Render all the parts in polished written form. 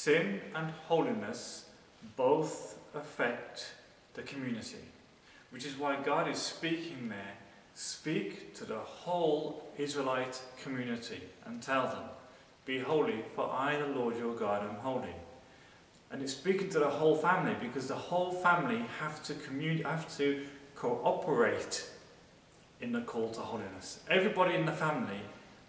sin and holiness both affect the community, which is why God is speaking there. Speak to the whole Israelite community and tell them, be holy, for I, the Lord your God, am holy. And it's speaking to the whole family, because the whole family have to cooperate in the call to holiness. Everybody in the family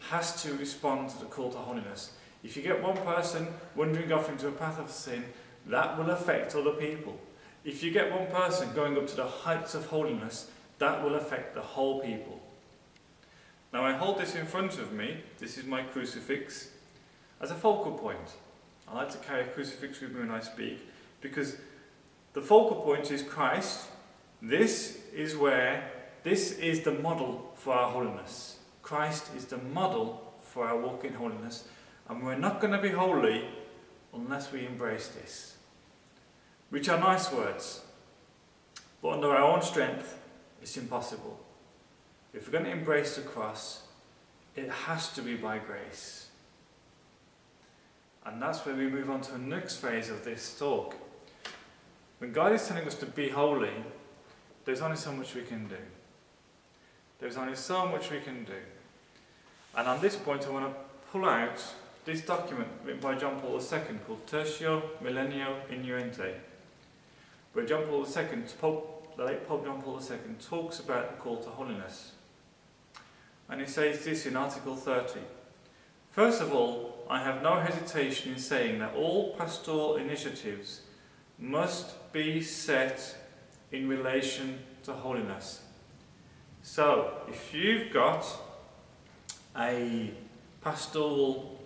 has to respond to the call to holiness. If you get one person wandering off into a path of sin, that will affect other people. If you get one person going up to the heights of holiness, that will affect the whole people. Now I hold this in front of me, this is my crucifix, as a focal point. I like to carry a crucifix with me when I speak, because the focal point is Christ. This is the model for our holiness. Christ is the model for our walk in holiness, and we're not going to be holy unless we embrace this. Which are nice words, but under our own strength, it's impossible. If we're going to embrace the cross, it has to be by grace. And that's where we move on to the next phase of this talk. When God is telling us to be holy, there's only so much we can do. There's only so much we can do. And on this point I want to pull out this document written by John Paul II called Tertio Millennio Inuente, where John Paul II, the late Pope John Paul II, talks about the call to holiness. And he says this in Article 30. First of all, I have no hesitation in saying that all pastoral initiatives must be set in relation to holiness. So, if you've got a pastoral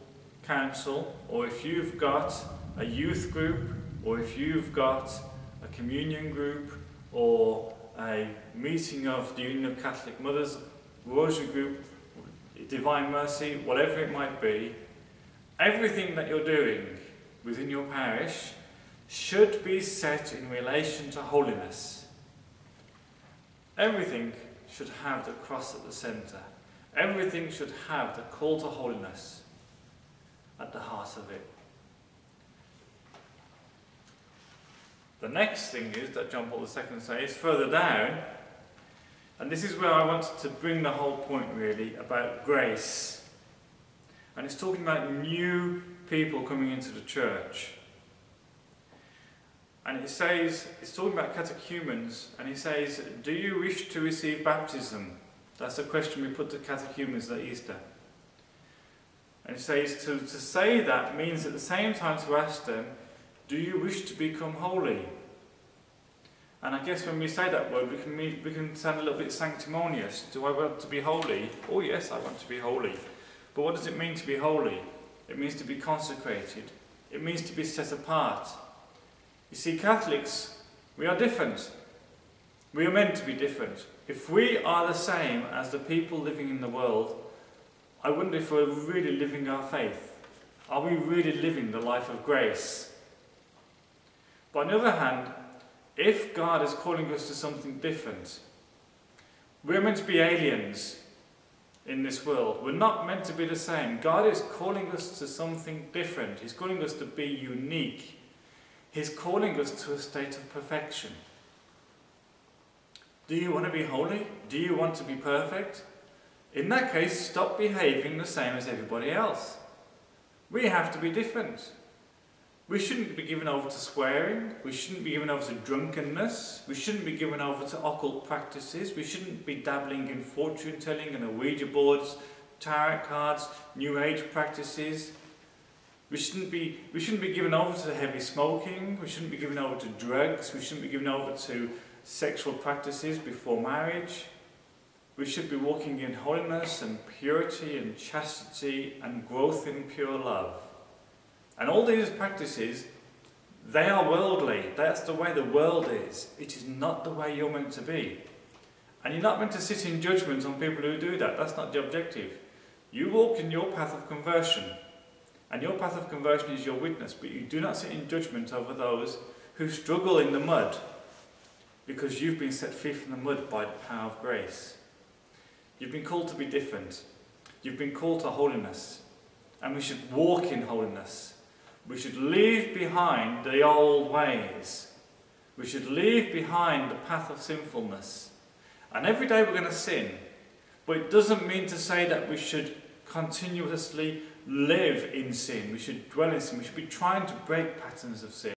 council, or if you've got a youth group, or if you've got a communion group, or a meeting of the Union of Catholic Mothers, Rosary group, Divine Mercy, whatever it might be, everything that you're doing within your parish should be set in relation to holiness. Everything should have the cross at the centre. Everything should have the call to holiness at the heart of it. The next thing is that John Paul II says further down, and this is where I want to bring the whole point really about grace. And it's talking about new people coming into the church. And it says, it's talking about catechumens, and he says, do you wish to receive baptism? That's a question we put to catechumens at Easter. And it says, to say that means at the same time to ask them, do you wish to become holy? And I guess when we say that word, we can sound a little bit sanctimonious. Do I want to be holy? Oh yes, I want to be holy. But what does it mean to be holy? It means to be consecrated. It means to be set apart. You see, Catholics, we are different. We are meant to be different. If we are the same as the people living in the world, I wonder if we're really living our faith. Are we really living the life of grace? But on the other hand, if God is calling us to something different, we're meant to be aliens in this world. We're not meant to be the same. God is calling us to something different. He's calling us to be unique. He's calling us to a state of perfection. Do you want to be holy? Do you want to be perfect? In that case, stop behaving the same as everybody else. We have to be different. We shouldn't be given over to swearing. We shouldn't be given over to drunkenness. We shouldn't be given over to occult practices. We shouldn't be dabbling in fortune telling and Ouija boards, tarot cards, New Age practices. We shouldn't be given over to heavy smoking. We shouldn't be given over to drugs. We shouldn't be given over to sexual practices before marriage. We should be walking in holiness and purity and chastity and growth in pure love. And all these practices, they are worldly. That's the way the world is. It is not the way you're meant to be. And you're not meant to sit in judgment on people who do that. That's not the objective. You walk in your path of conversion. And your path of conversion is your witness. But you do not sit in judgment over those who struggle in the mud, because you've been set free from the mud by the power of grace. You've been called to be different. You've been called to holiness. And we should walk in holiness. We should leave behind the old ways. We should leave behind the path of sinfulness. And every day we're going to sin. But it doesn't mean to say that we should continuously live in sin. We should dwell in sin. We should be trying to break patterns of sin.